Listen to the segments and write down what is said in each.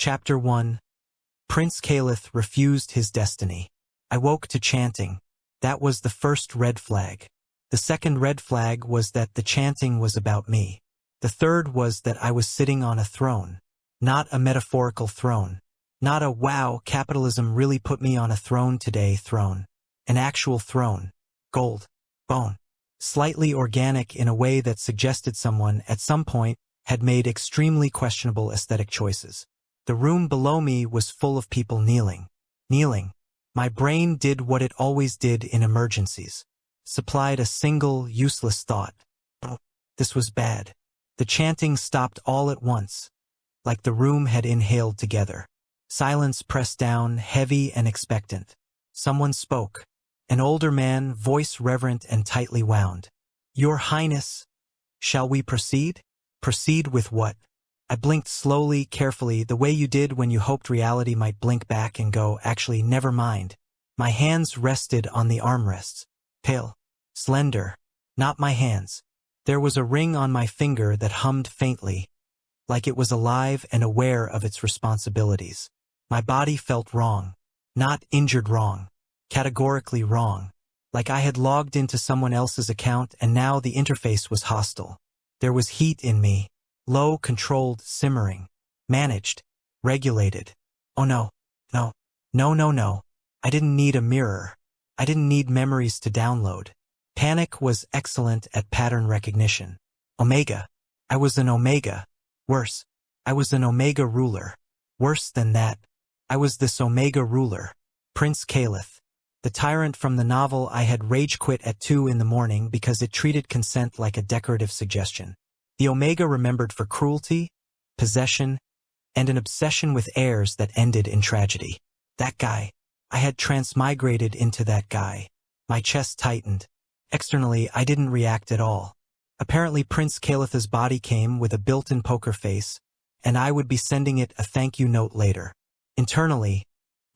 Chapter 1. Prince Caliph refused his destiny. I woke to chanting. That was the first red flag. The second red flag was that the chanting was about me. The third was that I was sitting on a throne. Not a metaphorical throne. Not a wow, capitalism really put me on a throne today throne. An actual throne. Gold. Bone. Slightly organic in a way that suggested someone, at some point, had made extremely questionable aesthetic choices. The room below me was full of people kneeling. Kneeling. My brain did what it always did in emergencies. Supplied a single, useless thought. Oh, this was bad. The chanting stopped all at once, like the room had inhaled together. Silence pressed down, heavy and expectant. Someone spoke. An older man, voice reverent and tightly wound. Your Highness, shall we proceed? Proceed with what? I blinked slowly, carefully, the way you did when you hoped reality might blink back and go, actually, never mind. My hands rested on the armrests. Pale. Slender. Not my hands. There was a ring on my finger that hummed faintly, like it was alive and aware of its responsibilities. My body felt wrong. Not injured wrong. Categorically wrong. Like I had logged into someone else's account and now the interface was hostile. There was heat in me. Low, controlled, simmering. Managed. Regulated. Oh no. No. No, no, no. I didn't need a mirror. I didn't need memories to download. Panic was excellent at pattern recognition. Omega. I was an Omega. Worse. I was an Omega ruler. Worse than that. I was this Omega ruler. Prince Caliph. The tyrant from the novel I had rage quit at 2 in the morning because it treated consent like a decorative suggestion. The Omega remembered for cruelty, possession, and an obsession with heirs that ended in tragedy. That guy. I had transmigrated into that guy. My chest tightened. Externally, I didn't react at all. Apparently Prince Caliph's body came with a built-in poker face, and I would be sending it a thank you note later. Internally,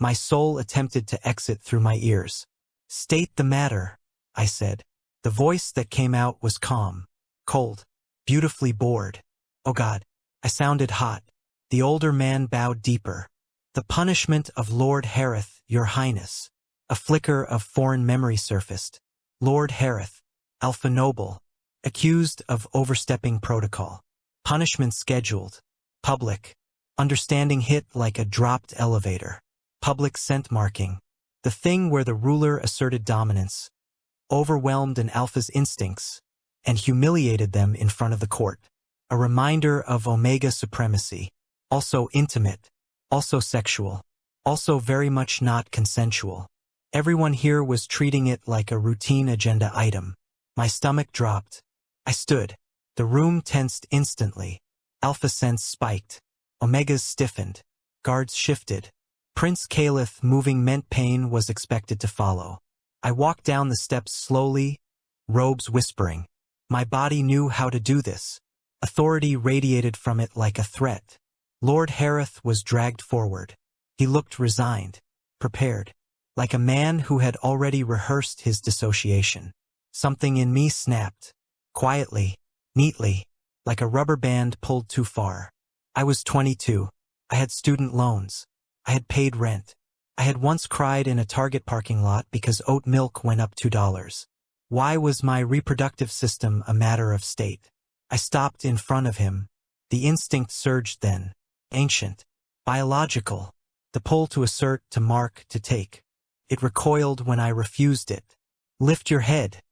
my soul attempted to exit through my ears. State the matter, I said. The voice that came out was calm, cold, beautifully bored. Oh God, I sounded hot. The older man bowed deeper. The punishment of Lord Heirs, Your Highness. A flicker of foreign memory surfaced. Lord Heirs, Alpha Noble, accused of overstepping protocol. Punishment scheduled. Public. Understanding hit like a dropped elevator. Public scent marking. The thing where the ruler asserted dominance, overwhelmed an alpha's instincts, and humiliated them in front of the court. A reminder of Omega supremacy. Also intimate. Also sexual. Also very much not consensual. Everyone here was treating it like a routine agenda item. My stomach dropped. I stood. The room tensed instantly. Alpha sense spiked. Omegas stiffened. Guards shifted. Prince Caliph moving meant pain was expected to follow. I walked down the steps slowly, robes whispering. My body knew how to do this. Authority radiated from it like a threat. Lord Heirs was dragged forward. He looked resigned, prepared, like a man who had already rehearsed his dissociation. Something in me snapped. Quietly, neatly, like a rubber band pulled too far. I was 22. I had student loans. I had paid rent. I had once cried in a Target parking lot because oat milk went up $2. Why was my reproductive system a matter of state? I stopped in front of him. The instinct surged then. Ancient. Biological. The pull to assert, to mark, to take. It recoiled when I refused it. Lift your head,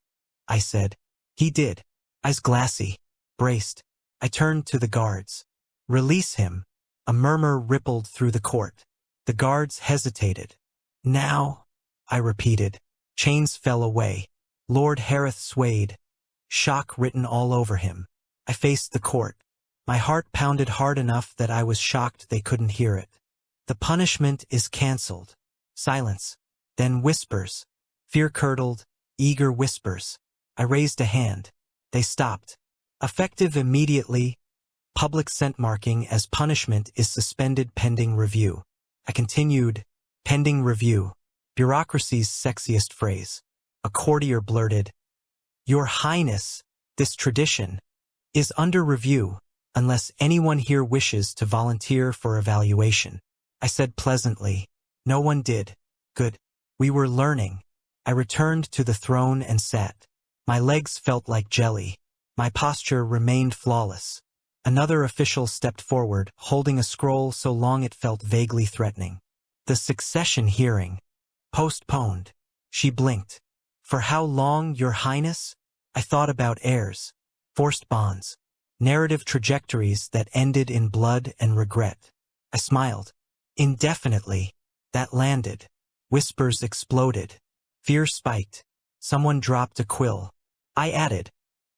I said. He did. Eyes glassy. Braced. I turned to the guards. Release him. A murmur rippled through the court. The guards hesitated. Now, I repeated. Chains fell away. Lord Heirs swayed. Shock written all over him. I faced the court. My heart pounded hard enough that I was shocked they couldn't hear it. The punishment is cancelled. Silence. Then whispers. Fear-curdled, eager whispers. I raised a hand. They stopped. Effective immediately. Public scent marking as punishment is suspended pending review. I continued. Pending review. Bureaucracy's sexiest phrase. A courtier blurted. Your Highness, this tradition is under review. unless anyone here wishes to volunteer for evaluation. I said pleasantly. No one did. Good. We were learning. I returned to the throne and sat. My legs felt like jelly. My posture remained flawless. Another official stepped forward, holding a scroll so long it felt vaguely threatening. The succession hearing. Postponed. She blinked. For how long, Your Highness? I thought about heirs. Forced bonds. Narrative trajectories that ended in blood and regret. I smiled. Indefinitely. That landed. Whispers exploded. Fear spiked. Someone dropped a quill. I added.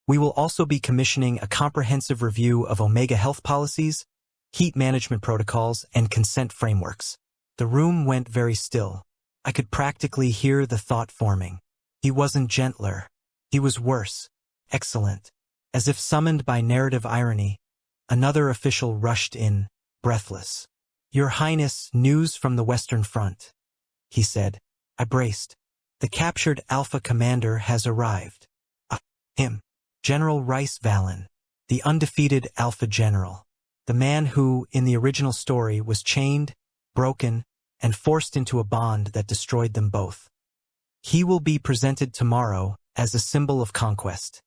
We will also be commissioning a comprehensive review of Omega health policies, heat management protocols, and consent frameworks. The room went very still. I could practically hear the thought forming. He wasn't gentler. He was worse. Excellent. As if summoned by narrative irony, another official rushed in, breathless. Your Highness, news from the Western Front, he said. I braced. The captured Alpha Commander has arrived. Him. General Rice Vallon, the undefeated Alpha General. The man who, in the original story, was chained, broken, and forced into a bond that destroyed them both. He will be presented tomorrow as a symbol of conquest.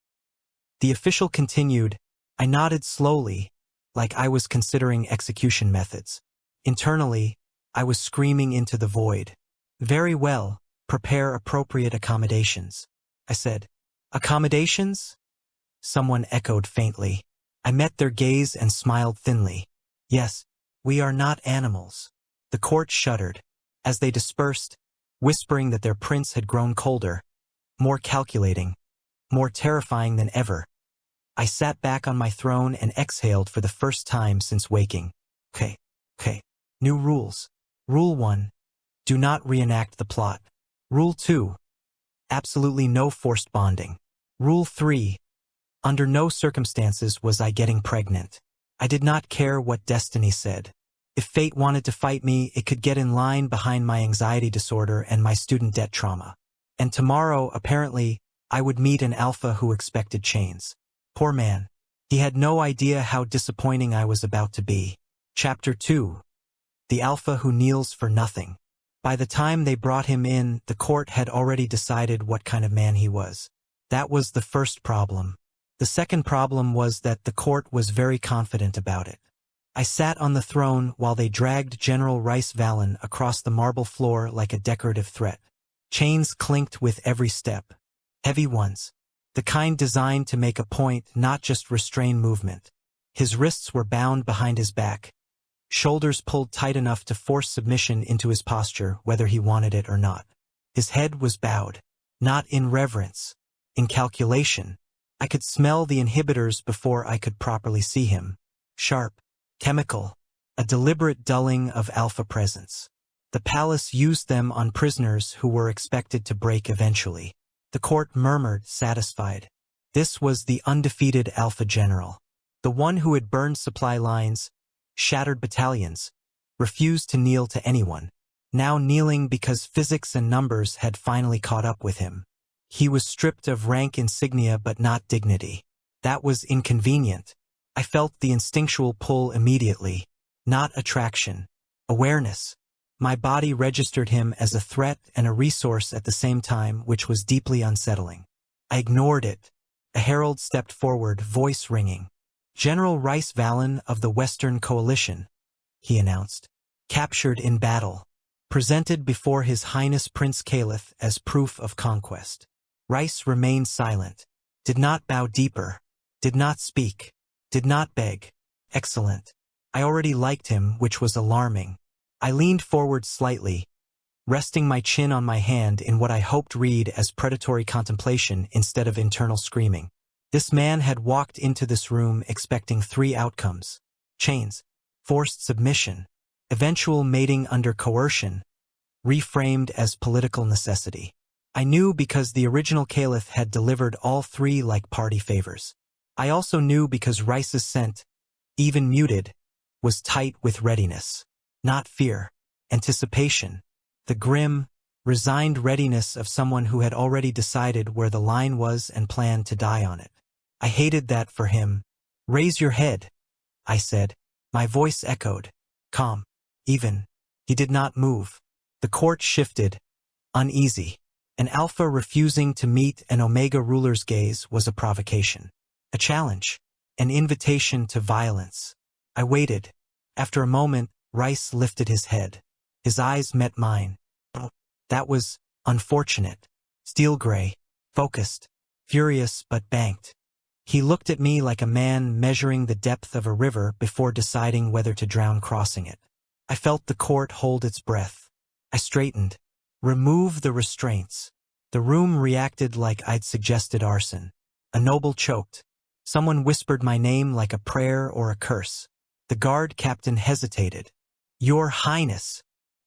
The official continued. I nodded slowly, like I was considering execution methods. Internally, I was screaming into the void. Very well, prepare appropriate accommodations, I said. Accommodations? Someone echoed faintly. I met their gaze and smiled thinly. Yes, we are not animals. The court shuddered. As they dispersed, whispering that their prince had grown colder, more calculating, more terrifying than ever. I sat back on my throne and exhaled for the first time since waking. Okay. New rules. Rule 1. Do not reenact the plot. Rule 2. Absolutely no forced bonding. Rule 3. Under no circumstances was I getting pregnant. I did not care what destiny said. If fate wanted to fight me, it could get in line behind my anxiety disorder and my student debt trauma. And tomorrow, apparently, I would meet an alpha who expected chains. Poor man. He had no idea how disappointing I was about to be. Chapter 2. The alpha who kneels for nothing. By the time they brought him in, the court had already decided what kind of man he was. That was the first problem. The second problem was that the court was very confident about it. I sat on the throne while they dragged General Rice Vallon across the marble floor like a decorative threat. Chains clinked with every step. Heavy ones. The kind designed to make a point, not just restrain movement. His wrists were bound behind his back. Shoulders pulled tight enough to force submission into his posture, whether he wanted it or not. His head was bowed. Not in reverence. In calculation. I could smell the inhibitors before I could properly see him. Sharp. Chemical. A deliberate dulling of alpha presence. The palace used them on prisoners who were expected to break eventually. The court murmured, satisfied. This was the undefeated Alpha General. The one who had burned supply lines, shattered battalions, refused to kneel to anyone. Now kneeling because physics and numbers had finally caught up with him. He was stripped of rank insignia but not dignity. That was inconvenient. I felt the instinctual pull immediately. Not attraction. Awareness. My body registered him as a threat and a resource at the same time, which was deeply unsettling. I ignored it. A herald stepped forward, voice ringing. General Rice Vallon of the Western Coalition, he announced. Captured in battle. Presented before His Highness Prince Caliph as proof of conquest. Rice remained silent. Did not bow deeper. Did not speak. Did not beg. Excellent. I already liked him, which was alarming. I leaned forward slightly, resting my chin on my hand in what I hoped read as predatory contemplation instead of internal screaming. This man had walked into this room expecting 3 outcomes. Chains, forced submission, eventual mating under coercion, reframed as political necessity. I knew because the original Caliph had delivered all 3 like party favors. I also knew because Rice's scent, even muted, was tight with readiness. Not fear, anticipation, the grim, resigned readiness of someone who had already decided where the line was and planned to die on it. I hated that for him. Raise your head, I said. My voice echoed. Calm. Even. He did not move. The court shifted. Uneasy. An alpha refusing to meet an omega ruler's gaze was a provocation. A challenge. An invitation to violence. I waited. After a moment, Rice lifted his head. His eyes met mine. That was unfortunate. Steel gray. Focused. Furious but banked. He looked at me like a man measuring the depth of a river before deciding whether to drown crossing it. I felt the court hold its breath. I straightened. Remove the restraints. The room reacted like I'd suggested arson. A noble choked. Someone whispered my name like a prayer or a curse. The guard captain hesitated. Your Highness.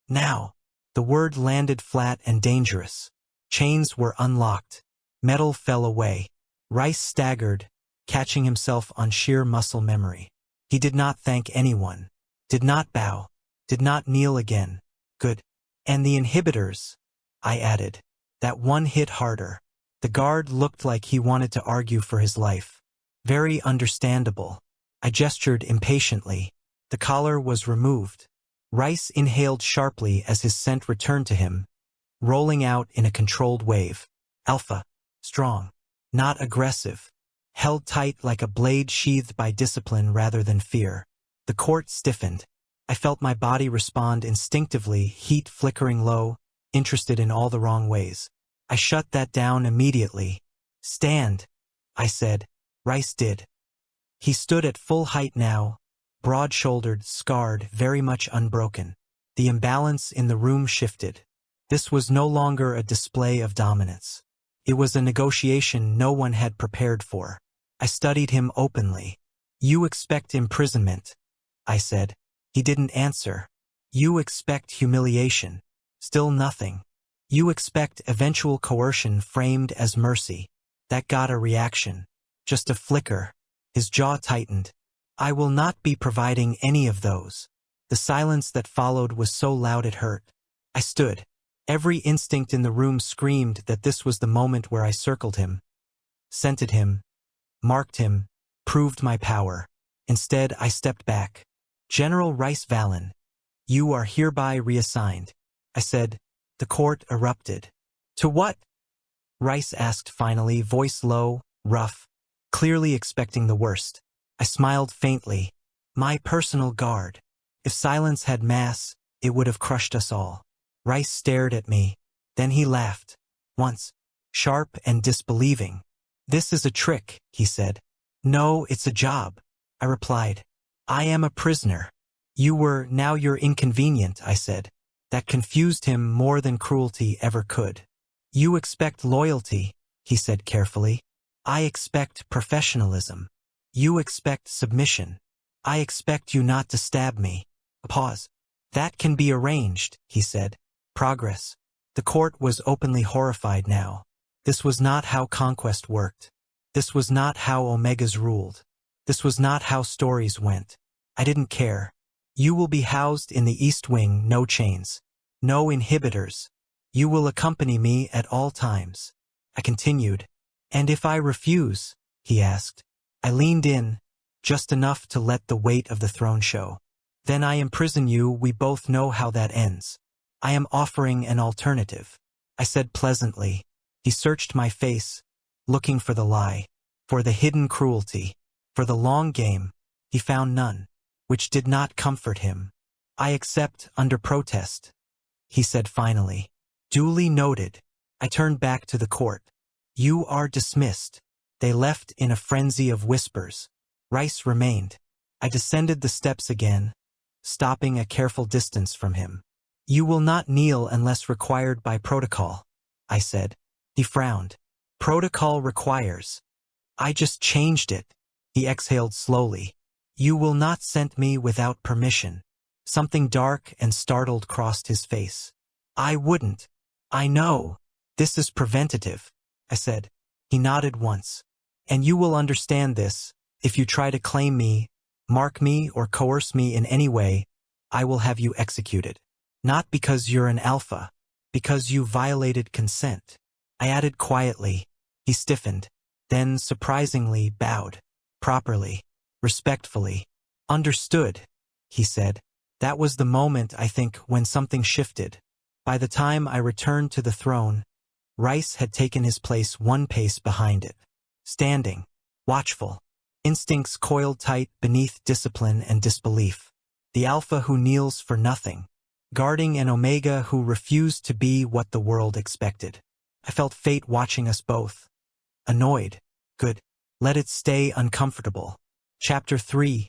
Now. The word landed flat and dangerous. Chains were unlocked. Metal fell away. Rice staggered, catching himself on sheer muscle memory. He did not thank anyone. Did not bow. Did not kneel again. Good. And the inhibitors, I added. That one hit harder. The guard looked like he wanted to argue for his life. Very understandable. I gestured impatiently. The collar was removed. Rice inhaled sharply as his scent returned to him, rolling out in a controlled wave. Alpha. Strong. Not aggressive. Held tight like a blade sheathed by discipline rather than fear. The court stiffened. I felt my body respond instinctively, heat flickering low, interested in all the wrong ways. I shut that down immediately. Stand, I said. Rice did. He stood at full height now, broad-shouldered, scarred, very much unbroken. The imbalance in the room shifted. This was no longer a display of dominance. It was a negotiation no one had prepared for. I studied him openly. You expect imprisonment, I said. He didn't answer. You expect humiliation. Still nothing. You expect eventual coercion framed as mercy. That got a reaction. Just a flicker. His jaw tightened. I will not be providing any of those. The silence that followed was so loud it hurt. I stood. Every instinct in the room screamed that this was the moment where I circled him, scented him, marked him, proved my power. Instead, I stepped back. General Rice Vallon, you are hereby reassigned, I said. The court erupted. To what? Rice asked finally, voice low, rough, clearly expecting the worst. I smiled faintly. My personal guard. If silence had mass, it would have crushed us all. Rice stared at me. Then he laughed. Once. Sharp and disbelieving. This is a trick, he said. No, it's a job, I replied. I am a prisoner. Now you're inconvenient, I said. That confused him more than cruelty ever could. You expect loyalty, he said carefully. I expect professionalism. You expect submission. I expect you not to stab me. A pause. That can be arranged, he said. Progress. The court was openly horrified now. This was not how conquest worked. This was not how Omegas ruled. This was not how stories went. I didn't care. You will be housed in the East Wing, no chains. No inhibitors. You will accompany me at all times. I continued. And if I refuse? He asked. I leaned in, just enough to let the weight of the throne show. Then I imprison you. We both know how that ends. I am offering an alternative, I said pleasantly. He searched my face, looking for the lie, for the hidden cruelty, for the long game. He found none, which did not comfort him. I accept under protest, he said finally. Duly noted. I turned back to the court. You are dismissed. They left in a frenzy of whispers. Rice remained. I descended the steps again, stopping a careful distance from him. You will not kneel unless required by protocol, I said. He frowned. Protocol requires. I just changed it. He exhaled slowly. You will not send me without permission. Something dark and startled crossed his face. I wouldn't. I know. This is preventative, I said. He nodded once. And you will understand this. If you try to claim me, mark me, or coerce me in any way, I will have you executed. Not because you're an alpha, because you violated consent. I added quietly. He stiffened, then surprisingly bowed. Properly, respectfully, Understood, he said. That was the moment, I think, when something shifted. By the time I returned to the throne, Rice had taken his place one pace behind it. Standing, watchful, instincts coiled tight beneath discipline and disbelief. The alpha who kneels for nothing, guarding an omega who refused to be what the world expected. I felt fate watching us both. Annoyed. Good. Let it stay uncomfortable. Chapter 3.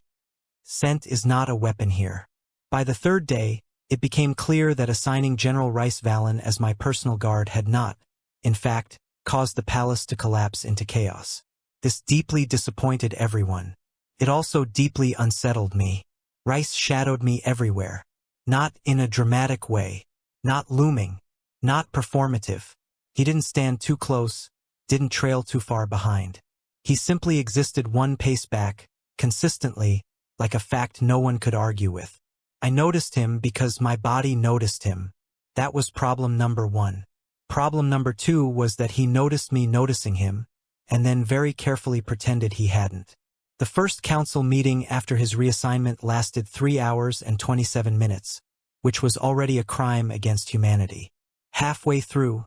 Scent is not a weapon here. By the third day, it became clear that assigning General Rice Vallon as my personal guard had not, in fact, caused the palace to collapse into chaos. This deeply disappointed everyone. It also deeply unsettled me. Rice shadowed me everywhere. Not in a dramatic way. Not looming. Not performative. He didn't stand too close, didn't trail too far behind. He simply existed one pace back, consistently, like a fact no one could argue with. I noticed him because my body noticed him. That was problem number 1. Problem number 2 was that he noticed me noticing him, and then very carefully pretended he hadn't. The first council meeting after his reassignment lasted 3 hours and 27 minutes, which was already a crime against humanity. Halfway through,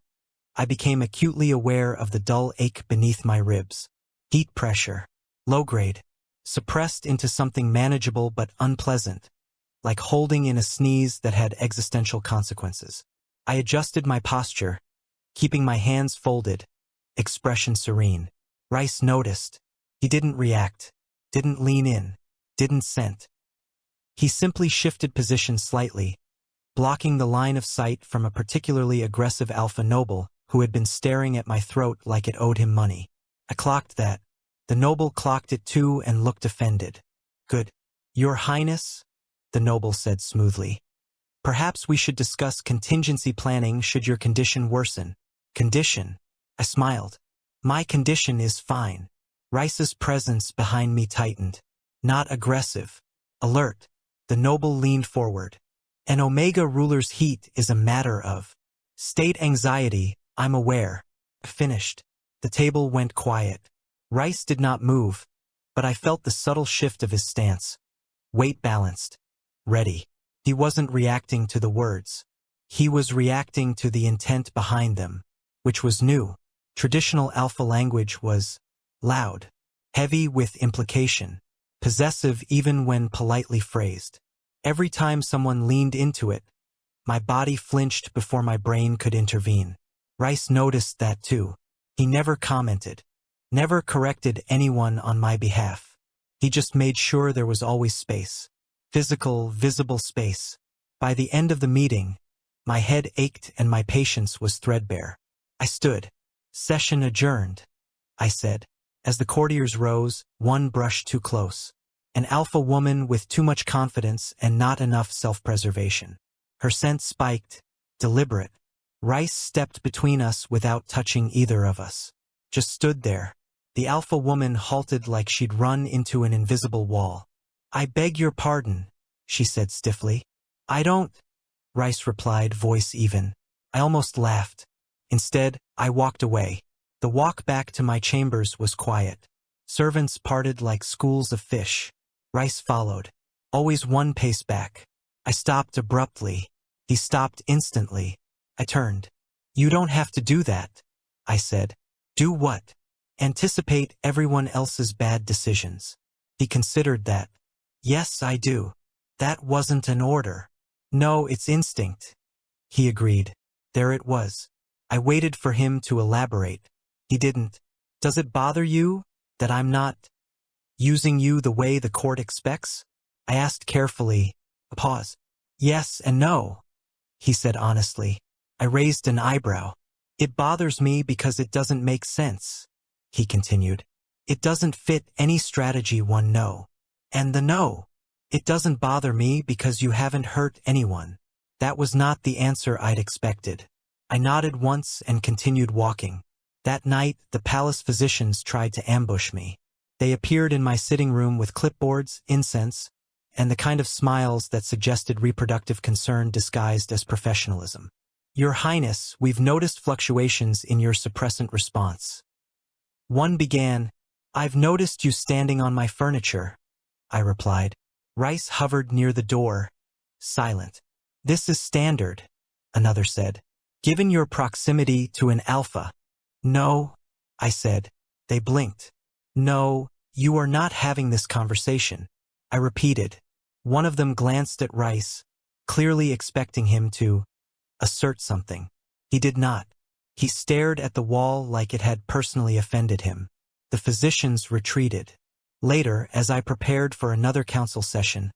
I became acutely aware of the dull ache beneath my ribs. Heat pressure. Low grade. Suppressed into something manageable but unpleasant, like holding in a sneeze that had existential consequences. I adjusted my posture, keeping my hands folded, expression serene. Rice noticed. He didn't react, didn't lean in, didn't scent. He simply shifted position slightly, blocking the line of sight from a particularly aggressive alpha noble who had been staring at my throat like it owed him money. I clocked that. The noble clocked it too and looked offended. Good. Your Highness, the noble said smoothly. Perhaps we should discuss contingency planning should your condition worsen. Condition? I smiled. My condition is fine. Rice's presence behind me tightened. Not aggressive. Alert. The noble leaned forward. An Omega ruler's heat is a matter of state anxiety, I'm aware. Finished. The table went quiet. Rice did not move, but I felt the subtle shift of his stance. Weight balanced. Ready. He wasn't reacting to the words. He was reacting to the intent behind them, which was new. Traditional alpha language was loud, heavy with implication, possessive even when politely phrased. Every time someone leaned into it, my body flinched before my brain could intervene. Rice noticed that too. He never commented, never corrected anyone on my behalf. He just made sure there was always space. Physical, visible space. By the end of the meeting, my head ached and my patience was threadbare. I stood. Session adjourned, I said. As the courtiers rose, one brushed too close. An alpha woman with too much confidence and not enough self-preservation. Her scent spiked, deliberate. Rice stepped between us without touching either of us. Just stood there. The alpha woman halted like she'd run into an invisible wall. I beg your pardon, she said stiffly. I don't, Rice replied, voice even. I almost laughed. Instead, I walked away. The walk back to my chambers was quiet. Servants parted like schools of fish. Rice followed. Always one pace back. I stopped abruptly. He stopped instantly. I turned. You don't have to do that, I said. Do what? Anticipate everyone else's bad decisions. He considered that. Yes, I do. That wasn't an order. No, it's instinct. He agreed. There it was. I waited for him to elaborate. He didn't. Does it bother you that I'm not using you the way the court expects? I asked carefully. A pause. Yes and no, he said honestly. I raised an eyebrow. It bothers me because it doesn't make sense, he continued. It doesn't fit any strategy one know. And the no. It doesn't bother me because you haven't hurt anyone. That was not the answer I'd expected. I nodded once and continued walking. That night, the palace physicians tried to ambush me. They appeared in my sitting room with clipboards, incense, and the kind of smiles that suggested reproductive concern disguised as professionalism. Your Highness, we've noticed fluctuations in your suppressant response. One began, I've noticed you standing on my furniture, I replied. Rice hovered near the door, silent. "This is standard," another said. "Given your proximity to an alpha." "No," I said. They blinked. "No, you are not having this conversation," I repeated. One of them glanced at Rice, clearly expecting him to assert something. He did not. He stared at the wall like it had personally offended him. The physicians retreated. Later, as I prepared for another council session,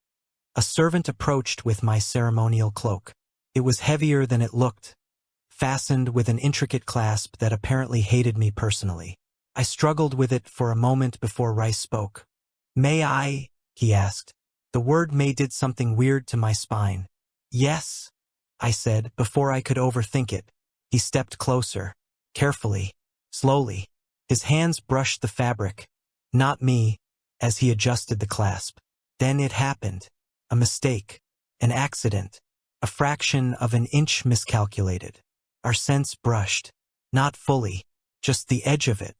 a servant approached with my ceremonial cloak. It was heavier than it looked, fastened with an intricate clasp that apparently hated me personally. I struggled with it for a moment before Rice spoke. "May I?" he asked. The word "may" did something weird to my spine. "Yes," I said, before I could overthink it. He stepped closer, carefully, slowly. His hands brushed the fabric, not me, as he adjusted the clasp. Then it happened. A mistake, an accident, a fraction of an inch miscalculated. Our scents brushed, not fully, just the edge of it.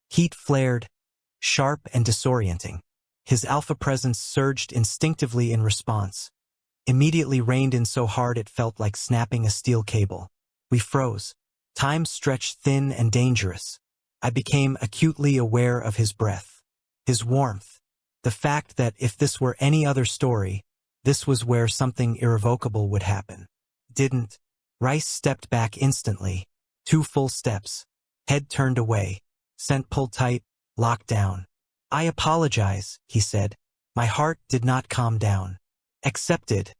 Heat flared, sharp and disorienting. His alpha presence surged instinctively in response. Immediately reined in so hard it felt like snapping a steel cable. We froze. Time stretched thin and dangerous. I became acutely aware of his breath, his warmth, the fact that if this were any other story, this was where something irrevocable would happen. Didn't. Rice stepped back instantly. 2 full steps. Head turned away. Scent pulled tight, locked down. "I apologize," he said. My heart did not calm down. "Accepted,"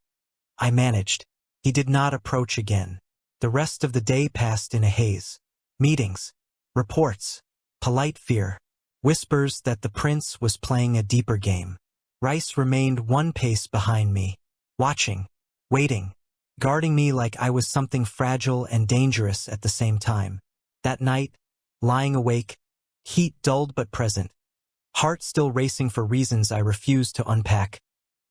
I managed. He did not approach again. The rest of the day passed in a haze. Meetings, reports, polite fear, whispers that the prince was playing a deeper game. Rice remained 1 pace behind me, watching, waiting, guarding me like I was something fragile and dangerous at the same time. That night, lying awake, heat dulled but present, heart still racing for reasons I refused to unpack,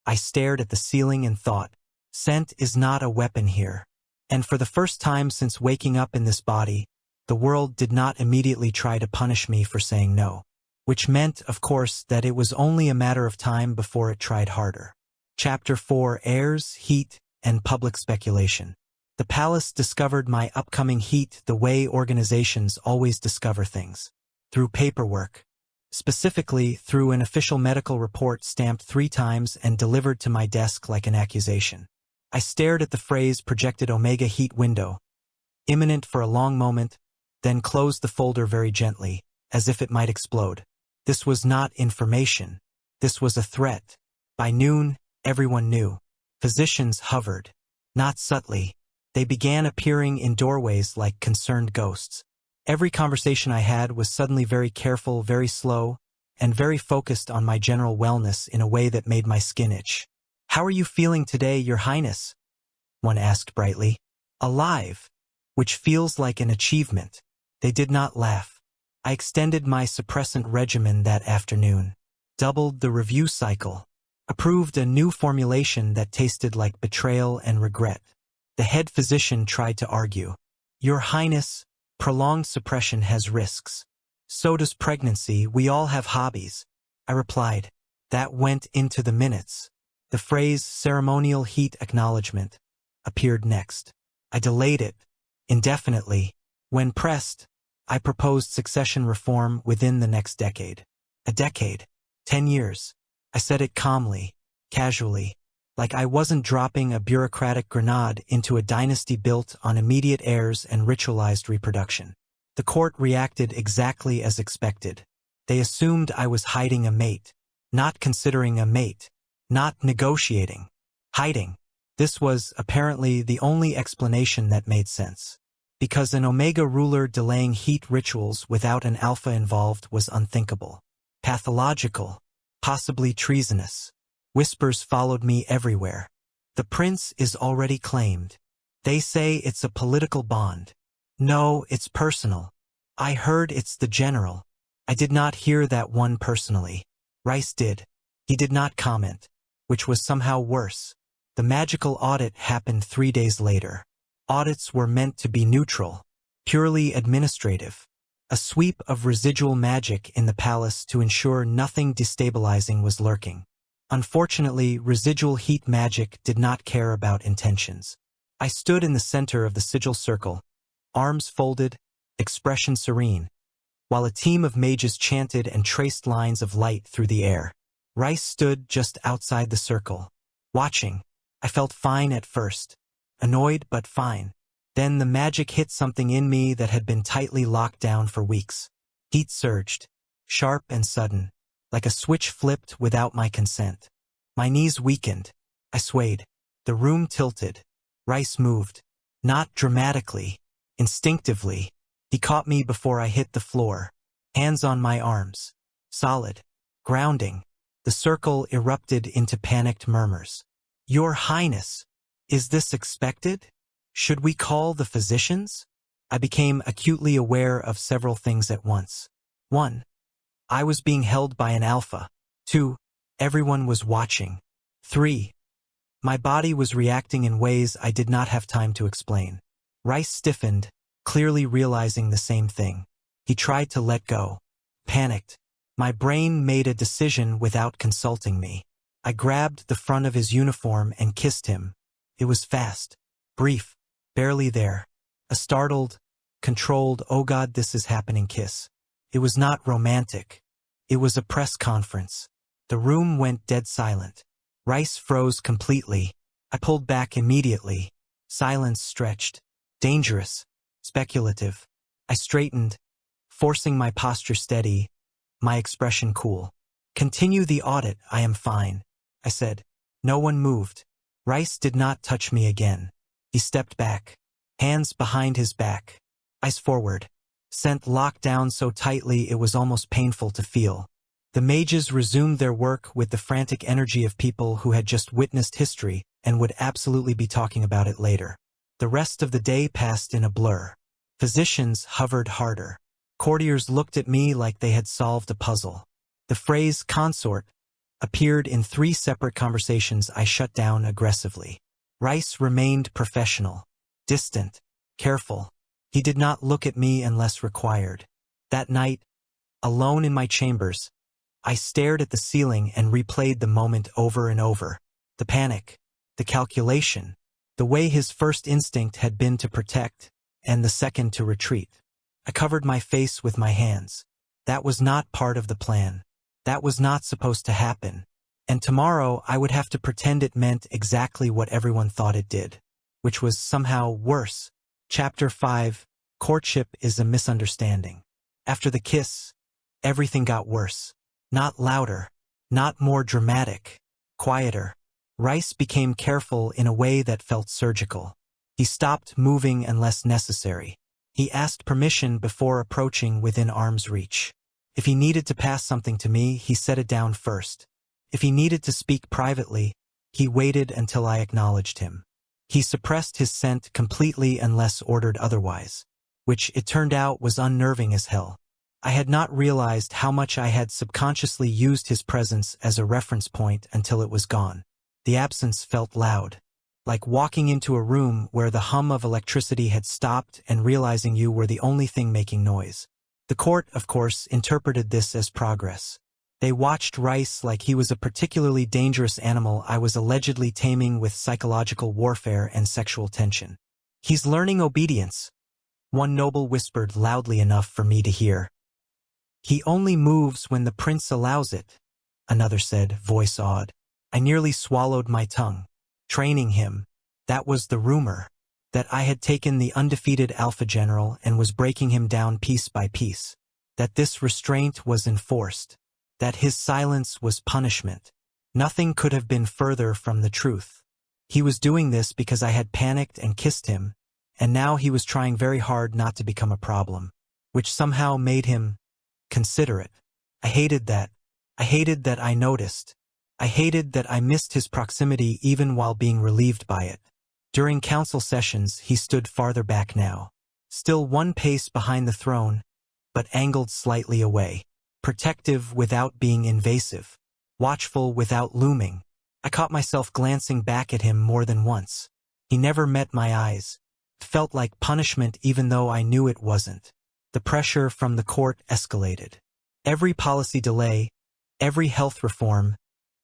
I stared at the ceiling and thought, scent is not a weapon here. And for the first time since waking up in this body, the world did not immediately try to punish me for saying no. Which meant, of course, that it was only a matter of time before it tried harder. Chapter 4: Heirs, Heat, and Public Speculation. The palace discovered my upcoming heat the way organizations always discover things. Through paperwork. Specifically, through an official medical report stamped 3 times and delivered to my desk like an accusation. I stared at the phrase projected Omega heat window, imminent for a long moment, then closed the folder very gently, as if it might explode. This was not information. This was a threat. By noon, everyone knew. Physicians hovered. Not subtly. They began appearing in doorways like concerned ghosts. Every conversation I had was suddenly very careful, very slow, and very focused on my general wellness in a way that made my skin itch. "How are you feeling today, Your Highness?" one asked brightly. "Alive," which feels like an achievement. They did not laugh. I extended my suppressant regimen that afternoon, doubled the review cycle, approved a new formulation that tasted like betrayal and regret. The head physician tried to argue. "Your Highness, prolonged suppression has risks. So does pregnancy, we all have hobbies," I replied. That went into the minutes. The phrase ceremonial heat acknowledgement appeared next. I delayed it, indefinitely. When pressed, I proposed succession reform within the next decade. A decade. 10 years. I said it calmly, casually, like I wasn't dropping a bureaucratic grenade into a dynasty built on immediate heirs and ritualized reproduction. The court reacted exactly as expected. They assumed I was hiding a mate, not considering a mate, not negotiating, hiding. This was, apparently, the only explanation that made sense. Because an Omega ruler delaying heat rituals without an Alpha involved was unthinkable. Pathological, possibly treasonous. Whispers followed me everywhere. The prince is already claimed. They say it's a political bond. No, it's personal. I heard it's the general. I did not hear that one personally. Rice did. He did not comment, which was somehow worse. The magical audit happened 3 days later. Audits were meant to be neutral, purely administrative. A sweep of residual magic in the palace to ensure nothing destabilizing was lurking. Unfortunately, residual heat magic did not care about intentions. I stood in the center of the sigil circle, arms folded, expression serene, while a team of mages chanted and traced lines of light through the air. Rice stood just outside the circle, watching. I felt fine at first, annoyed but fine. Then the magic hit something in me that had been tightly locked down for weeks. Heat surged, sharp and sudden, like a switch flipped without my consent. My knees weakened. I swayed. The room tilted. Rice moved. Not dramatically, instinctively. He caught me before I hit the floor. Hands on my arms. Solid. Grounding. The circle erupted into panicked murmurs. "Your Highness, is this expected? Should we call the physicians?" I became acutely aware of several things at once. 1. I was being held by an alpha. 2. Everyone was watching. 3. My body was reacting in ways I did not have time to explain. Rice stiffened, clearly realizing the same thing. He tried to let go. Panicked. My brain made a decision without consulting me. I grabbed the front of his uniform and kissed him. It was fast, brief, barely there. A startled, controlled, "Oh God, this is happening" kiss. It was not romantic. It was a press conference. The room went dead silent. Rice froze completely. I pulled back immediately. Silence stretched. Dangerous. Speculative. I straightened, forcing my posture steady, my expression cool. "Continue the audit, I am fine," I said. No one moved. Rice did not touch me again. He stepped back, hands behind his back, eyes forward, scent locked down so tightly it was almost painful to feel. The mages resumed their work with the frantic energy of people who had just witnessed history and would absolutely be talking about it later. The rest of the day passed in a blur. Physicians hovered harder. Courtiers looked at me like they had solved a puzzle. The phrase "consort" appeared in 3 separate conversations I shut down aggressively. Rice remained professional, distant, careful. He did not look at me unless required. That night, alone in my chambers, I stared at the ceiling and replayed the moment over and over. The panic, the calculation, the way his first instinct had been to protect, and the second to retreat. I covered my face with my hands. That was not part of the plan. That was not supposed to happen. And tomorrow I would have to pretend it meant exactly what everyone thought it did, which was somehow worse. Chapter 5, Courtship is a Misunderstanding. After the kiss, everything got worse. Not louder, not more dramatic, quieter. Rice became careful in a way that felt surgical. He stopped moving unless necessary. He asked permission before approaching within arm's reach. If he needed to pass something to me, he set it down first. If he needed to speak privately, he waited until I acknowledged him. He suppressed his scent completely unless ordered otherwise, which it turned out was unnerving as hell. I had not realized how much I had subconsciously used his presence as a reference point until it was gone. The absence felt loud, like walking into a room where the hum of electricity had stopped and realizing you were the only thing making noise. The court, of course, interpreted this as progress. They watched Rice like he was a particularly dangerous animal I was allegedly taming with psychological warfare and sexual tension. "He's learning obedience," one noble whispered loudly enough for me to hear. "He only moves when the prince allows it," another said, voice awed. I nearly swallowed my tongue. Training him, that was the rumor. That I had taken the undefeated Alpha General and was breaking him down piece by piece. That this restraint was enforced. That his silence was punishment. Nothing could have been further from the truth. He was doing this because I had panicked and kissed him, and now he was trying very hard not to become a problem, which somehow made him considerate. I hated that. I hated that I noticed. I hated that I missed his proximity even while being relieved by it. During council sessions, he stood farther back now, still 1 pace behind the throne, but angled slightly away, protective without being invasive, watchful without looming. I caught myself glancing back at him more than once. He never met my eyes. It felt like punishment even though I knew it wasn't. The pressure from the court escalated. Every policy delay, every health reform,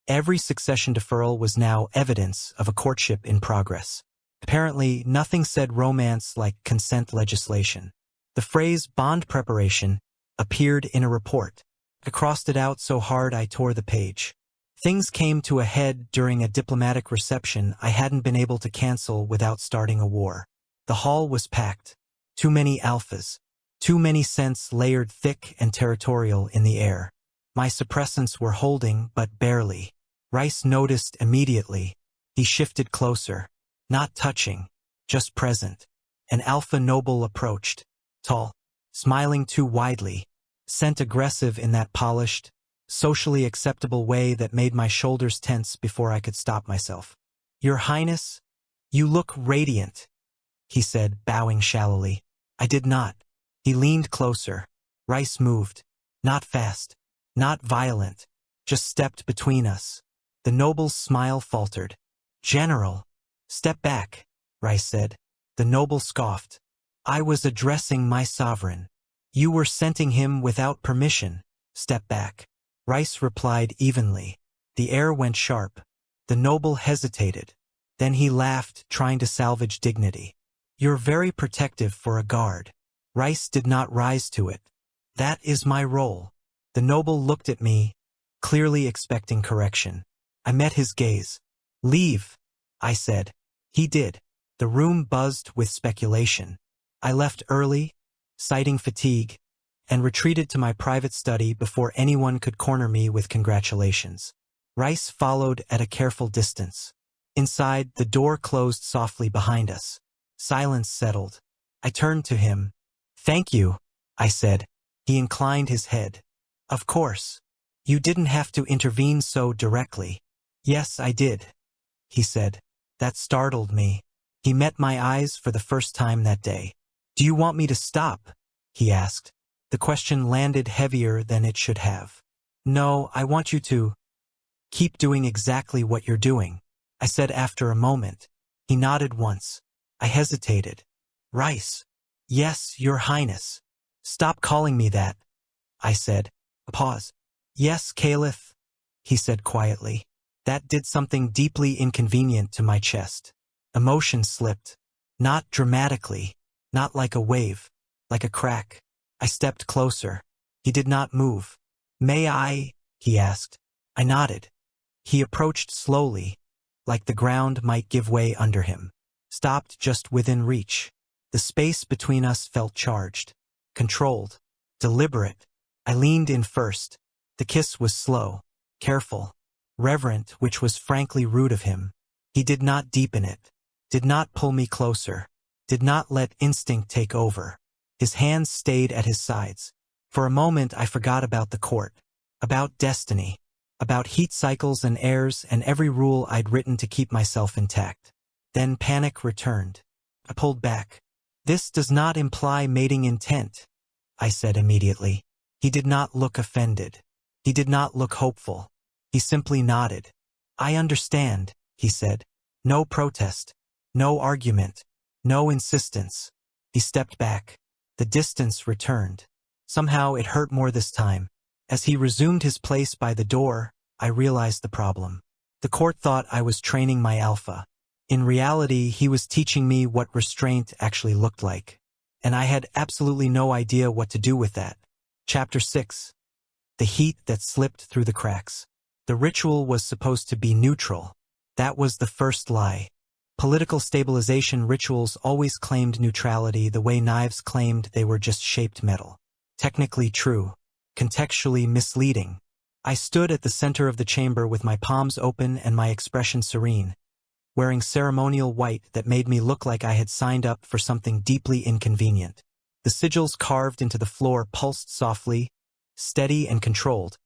Every succession deferral was now evidence of a courtship in progress. Apparently, nothing said romance like consent legislation. The phrase bond preparation appeared in a report. I crossed it out so hard I tore the page. Things came to a head during a diplomatic reception I hadn't been able to cancel without starting a war. The hall was packed. Too many alphas. Too many scents layered thick and territorial in the air. My suppressants were holding, but barely. Rice noticed immediately. He shifted closer. Not touching, just present. An alpha noble approached. Tall, smiling too widely. Scent aggressive in that polished, socially acceptable way that made my shoulders tense before I could stop myself. "Your Highness, you look radiant," he said, bowing shallowly. I did not. He leaned closer. Rice moved. Not fast. Not violent. Just stepped between us. The noble's smile faltered. "General." "Step back," Rice said. The noble scoffed. "I was addressing my sovereign. You were scenting him without permission. Step back." Rice replied evenly. The air went sharp. The noble hesitated. Then he laughed, trying to salvage dignity. "You're very protective for a guard." Rice did not rise to it. "That is my role." The noble looked at me, clearly expecting correction. I met his gaze. "Leave," I said. He did. The room buzzed with speculation. I left early, citing fatigue, and retreated to my private study before anyone could corner me with congratulations. Rice followed at a careful distance. Inside, the door closed softly behind us. Silence settled. I turned to him. "Thank you," I said. He inclined his head. "Of course. You didn't have to intervene so directly." "Yes, I did," he said. That startled me. He met my eyes for the first time that day. "Do you want me to stop?" he asked. The question landed heavier than it should have. "No, I want you to keep doing exactly what you're doing," I said after a moment. He nodded once. I hesitated. "Rice." "Yes, Your Highness." "Stop calling me that," I said. A pause. "Yes, Caliph," he said quietly. That did something deeply inconvenient to my chest. Emotion slipped. Not dramatically. Not like a wave. Like a crack. I stepped closer. He did not move. "May I?" he asked. I nodded. He approached slowly, like the ground might give way under him. Stopped just within reach. The space between us felt charged. Controlled. Deliberate. I leaned in first. The kiss was slow. Careful. Reverent, which was frankly rude of him. He did not deepen it. Did not pull me closer. Did not let instinct take over. His hands stayed at his sides. For a moment I forgot about the court. About destiny. About heat cycles and heirs and every rule I'd written to keep myself intact. Then panic returned. I pulled back. "This does not imply mating intent," I said immediately. He did not look offended. He did not look hopeful. He simply nodded. "I understand," he said. No protest. No argument. No insistence. He stepped back. The distance returned. Somehow it hurt more this time. As he resumed his place by the door, I realized the problem. The court thought I was training my alpha. In reality, he was teaching me what restraint actually looked like. And I had absolutely no idea what to do with that. Chapter 6. The heat that slipped through the cracks. The ritual was supposed to be neutral. That was the first lie. Political stabilization rituals always claimed neutrality the way knives claimed they were just shaped metal. Technically true. Contextually misleading. I stood at the center of the chamber with my palms open and my expression serene, wearing ceremonial white that made me look like I had signed up for something deeply inconvenient. The sigils carved into the floor pulsed softly, steady and controlled,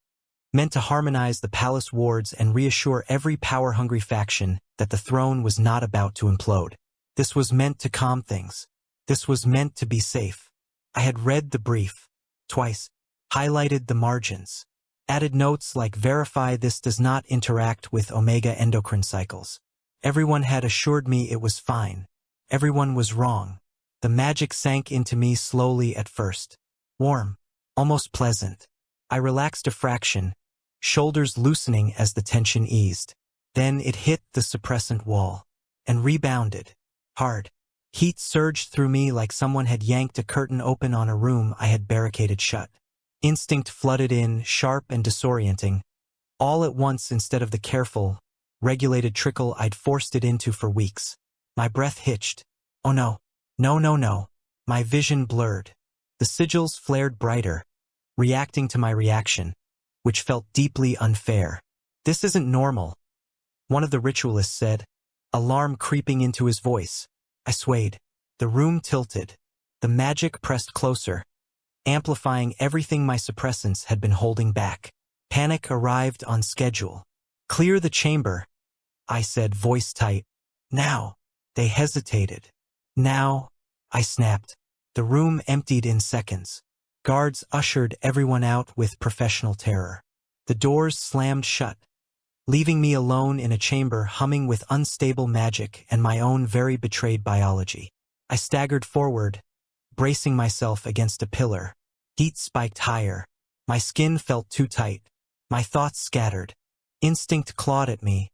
meant to harmonize the palace wards and reassure every power-hungry faction that the throne was not about to implode. This was meant to calm things. This was meant to be safe. I had read the brief, twice, highlighted the margins, added notes like verify this does not interact with omega endocrine cycles. Everyone had assured me it was fine. Everyone was wrong. The magic sank into me slowly at first. Warm, almost pleasant. I relaxed a fraction, shoulders loosening as the tension eased. Then it hit the suppressant wall and rebounded. Hard. Heat surged through me like someone had yanked a curtain open on a room I had barricaded shut. Instinct flooded in, sharp and disorienting, all at once instead of the careful, regulated trickle I'd forced it into for weeks. My breath hitched. Oh no. No, no, no. My vision blurred. The sigils flared brighter, reacting to my reaction, which felt deeply unfair. This isn't normal, one of the ritualists said, alarm creeping into his voice. I swayed. The room tilted. The magic pressed closer, amplifying everything my suppressants had been holding back. Panic arrived on schedule. Clear the chamber, I said, voice tight. Now. They hesitated. Now, I snapped. The room emptied in seconds. Guards ushered everyone out with professional terror. The doors slammed shut, leaving me alone in a chamber humming with unstable magic and my own very betrayed biology. I staggered forward, bracing myself against a pillar. Heat spiked higher. My skin felt too tight. My thoughts scattered. Instinct clawed at me,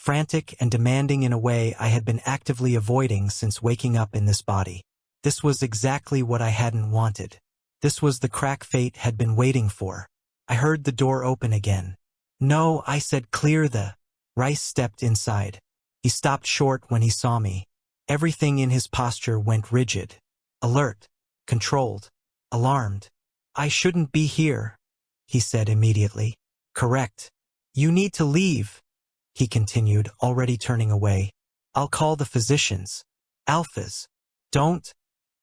frantic and demanding in a way I had been actively avoiding since waking up in this body. This was exactly what I hadn't wanted. This was the crack fate had been waiting for. I heard the door open again. No, I said, clear the. Rice stepped inside. He stopped short when he saw me. Everything in his posture went rigid. Alert, controlled, alarmed. I shouldn't be here, he said immediately. Correct. You need to leave, he continued, already turning away. I'll call the physicians. Alphas. Don't,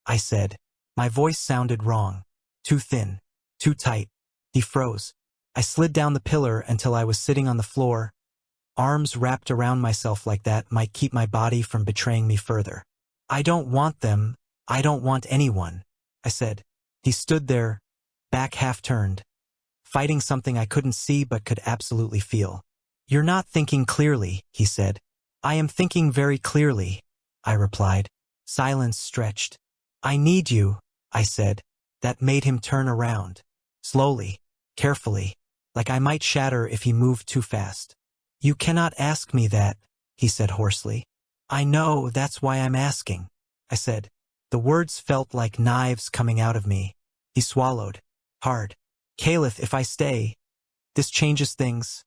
I said. My voice sounded wrong. Too thin. Too tight. He froze. I slid down the pillar until I was sitting on the floor. Arms wrapped around myself like that might keep my body from betraying me further. I don't want them. I don't want anyone, I said. He stood there, back half turned, fighting something I couldn't see but could absolutely feel. You're not thinking clearly, he said. I am thinking very clearly, I replied. Silence stretched. I need you, I said. That made him turn around. Slowly, carefully, like I might shatter if he moved too fast. You cannot ask me that, he said hoarsely. I know, that's why I'm asking, I said. The words felt like knives coming out of me. He swallowed. Hard. Caliph, if I stay, this changes things,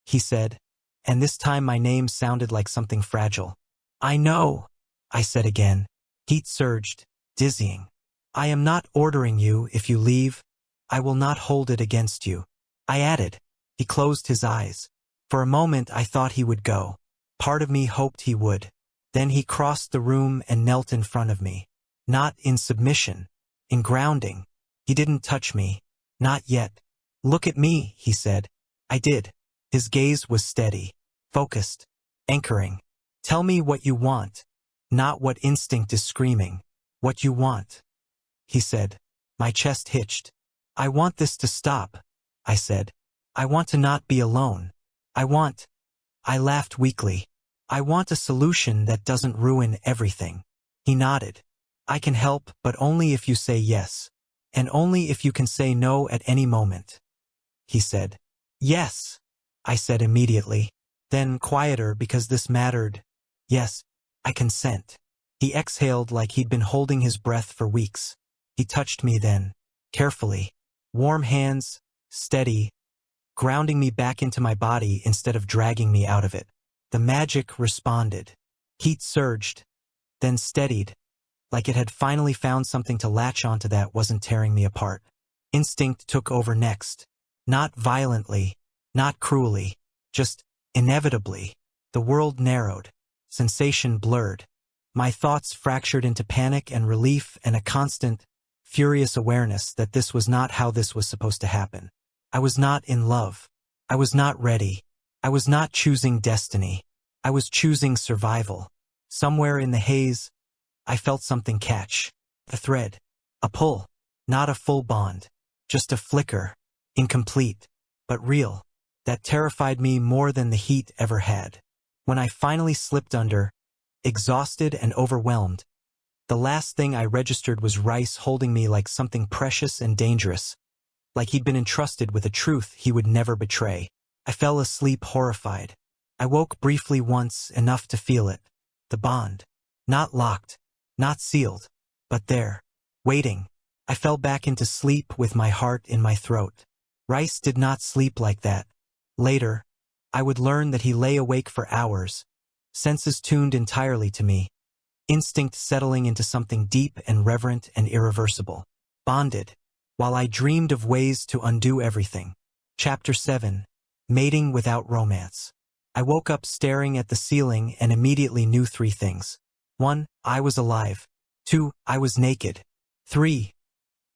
he said, and this time my name sounded like something fragile. I know, I said again. Heat surged, dizzying. I am not ordering you. If you leave, I will not hold it against you, I added. He closed his eyes. For a moment I thought he would go. Part of me hoped he would. Then he crossed the room and knelt in front of me. Not in submission, in grounding. He didn't touch me. Not yet. Look at me, he said. I did. His gaze was steady, focused, anchoring. Tell me what you want. Not what instinct is screaming. What you want, he said. My chest hitched. I want this to stop, I said. I want to not be alone. I laughed weakly. I want a solution that doesn't ruin everything. He nodded. I can help, but only if you say yes. And only if you can say no at any moment, he said. Yes, I said immediately. Then quieter because this mattered. Yes, I consent. He exhaled like he'd been holding his breath for weeks. He touched me then, carefully. Warm hands, steady, grounding me back into my body instead of dragging me out of it. The magic responded. Heat surged, then steadied, like it had finally found something to latch onto that wasn't tearing me apart. Instinct took over next. Not violently, not cruelly, just inevitably. The world narrowed. Sensation blurred. My thoughts fractured into panic and relief and a constant, furious awareness that this was not how this was supposed to happen. I was not in love. I was not ready. I was not choosing destiny. I was choosing survival. Somewhere in the haze, I felt something catch. A thread. A pull. Not a full bond. Just a flicker. Incomplete. But real. That terrified me more than the heat ever had. When I finally slipped under, exhausted and overwhelmed, the last thing I registered was Rice holding me like something precious and dangerous, like he'd been entrusted with a truth he would never betray. I fell asleep horrified. I woke briefly once, enough to feel it. The bond. Not locked, not sealed, but there, waiting. I fell back into sleep with my heart in my throat. Rice did not sleep like that. Later, I would learn that he lay awake for hours, senses tuned entirely to me, instinct settling into something deep and reverent and irreversible. Bonded, while I dreamed of ways to undo everything. Chapter 7. Mating Without Romance. I woke up staring at the ceiling and immediately knew 3 things. 1. I was alive. 2. I was naked. 3.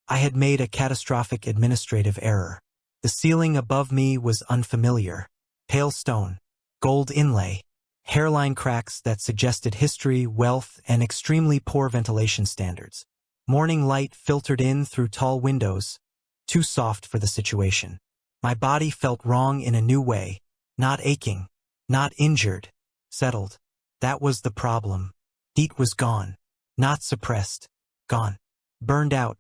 I had made a catastrophic administrative error. The ceiling above me was unfamiliar. Pale stone, gold inlay, hairline cracks that suggested history, wealth, and extremely poor ventilation standards. Morning light filtered in through tall windows, too soft for the situation. My body felt wrong in a new way, not aching, not injured, settled. That was the problem. Heat was gone, not suppressed, gone, burned out,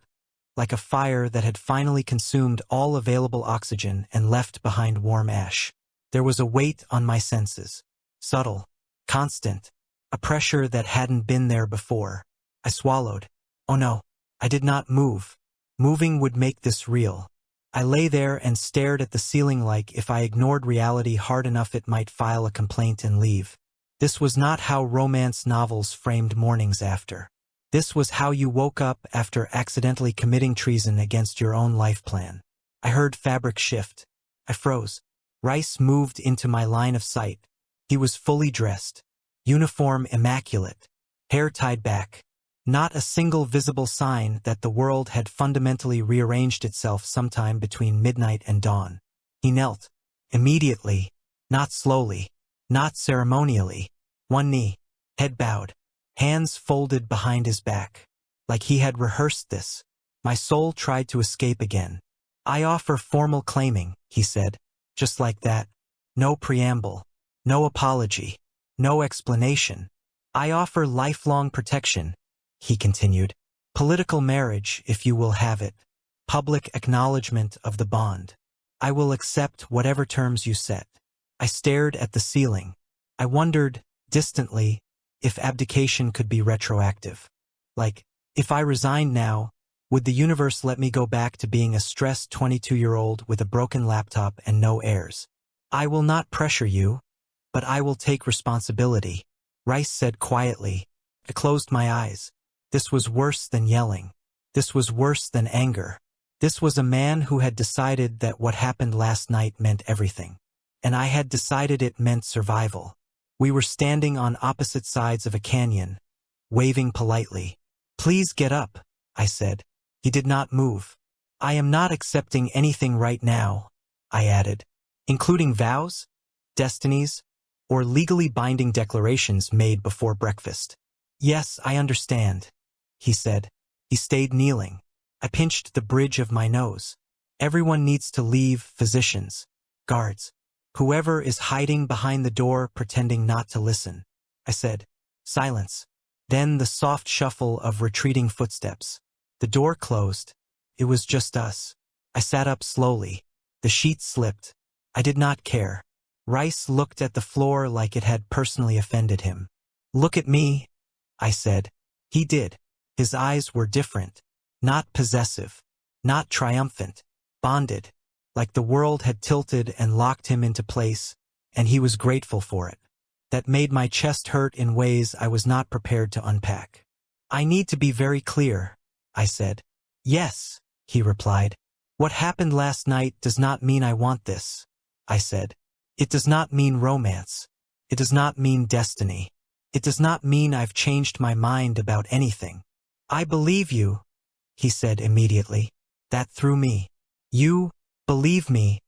like a fire that had finally consumed all available oxygen and left behind warm ash. There was a weight on my senses, subtle, constant, a pressure that hadn't been there before. I swallowed. Oh no, I did not move. Moving would make this real. I lay there and stared at the ceiling like if I ignored reality hard enough it might file a complaint and leave. This was not how romance novels framed mornings after. This was how you woke up after accidentally committing treason against your own life plan. I heard fabric shift. I froze. Rice moved into my line of sight. He was fully dressed. Uniform immaculate. Hair tied back. Not a single visible sign that the world had fundamentally rearranged itself sometime between midnight and dawn. He knelt. Immediately. Not slowly. Not ceremonially. One knee. Head bowed. Hands folded behind his back. Like he had rehearsed this. My soul tried to escape again. I offer formal claiming, he said. Just like that. No preamble. No apology. No explanation. I offer lifelong protection, he continued. Political marriage, if you will have it. Public acknowledgement of the bond. I will accept whatever terms you set. I stared at the ceiling. I wondered, distantly, if abdication could be retroactive. Like, if I resigned now, would the universe let me go back to being a stressed 22-year-old with a broken laptop and no heirs? I will not pressure you, but I will take responsibility, Rice said quietly. I closed my eyes. This was worse than yelling. This was worse than anger. This was a man who had decided that what happened last night meant everything. And I had decided it meant survival. We were standing on opposite sides of a canyon, waving politely. Please get up, I said. He did not move. I am not accepting anything right now, I added, including vows, destinies, or legally binding declarations made before breakfast. Yes, I understand, he said. He stayed kneeling. I pinched the bridge of my nose. Everyone needs to leave, physicians, guards. Whoever is hiding behind the door pretending not to listen. I said, silence. Then the soft shuffle of retreating footsteps. The door closed. It was just us. I sat up slowly. The sheet slipped. I did not care. Rice looked at the floor like it had personally offended him. Look at me, I said. He did. His eyes were different. Not possessive. Not triumphant. Bonded. Like the world had tilted and locked him into place, and he was grateful for it. That made my chest hurt in ways I was not prepared to unpack. I need to be very clear, I said. Yes, he replied. What happened last night does not mean I want this, I said. It does not mean romance. It does not mean destiny. It does not mean I've changed my mind about anything. I believe you, he said immediately. That threw me. You believe me,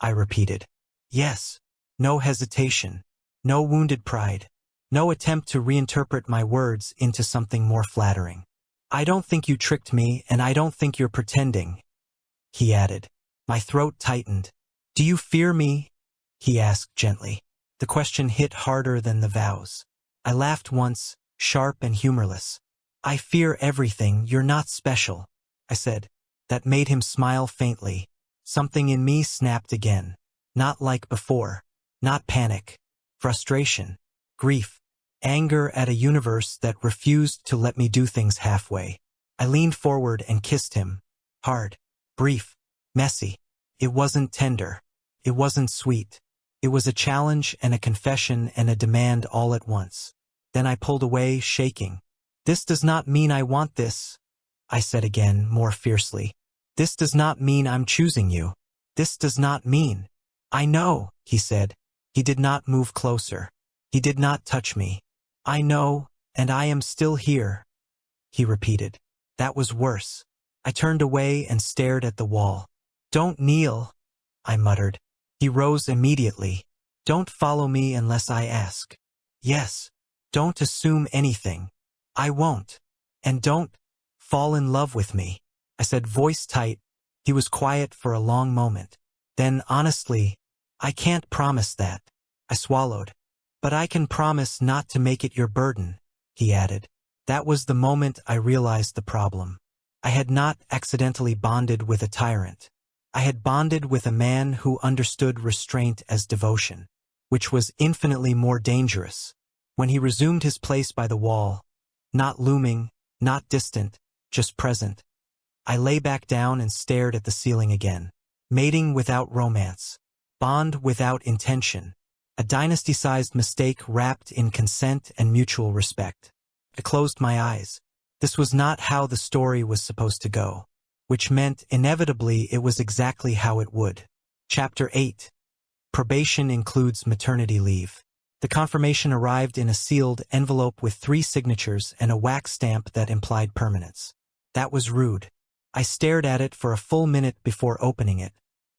I repeated. Yes. No hesitation. No wounded pride. No attempt to reinterpret my words into something more flattering. I don't think you tricked me, and I don't think you're pretending, he added. My throat tightened. Do you fear me? He asked gently. The question hit harder than the vows. I laughed once, sharp and humorless. I fear everything. You're not special, I said. that made him smile faintly. Something in me snapped again. Not like before. Not panic. Frustration. Grief. Anger at a universe that refused to let me do things halfway. I leaned forward and kissed him. Hard. Brief. Messy. It wasn't tender. It wasn't sweet. It was a challenge and a confession and a demand all at once. Then I pulled away, shaking. "This does not mean I want this," I said again, more fiercely. "This does not mean I'm choosing you. This does not mean—" "I know," he said. He did not move closer. He did not touch me. "I know, and I am still here," he repeated. That was worse. I turned away and stared at the wall. "Don't kneel," I muttered. He rose immediately. "Don't follow me unless I ask." "Yes. Don't assume anything." "I won't. And don't fall in love with me," I said, voice tight. He was quiet for a long moment. Then, honestly, "I can't promise that." I swallowed. "But I can promise not to make it your burden," he added. That was the moment I realized the problem. I had not accidentally bonded with a tyrant. I had bonded with a man who understood restraint as devotion, which was infinitely more dangerous. When he resumed his place by the wall, not looming, not distant, just present, I lay back down and stared at the ceiling again. Mating without romance. Bond without intention. A dynasty-sized mistake wrapped in consent and mutual respect. I closed my eyes. This was not how the story was supposed to go, which meant inevitably it was exactly how it would. Chapter 8. Probation includes maternity leave. The confirmation arrived in a sealed envelope with 3 signatures and a wax stamp that implied permanence. That was rude. I stared at it for a full minute before opening it,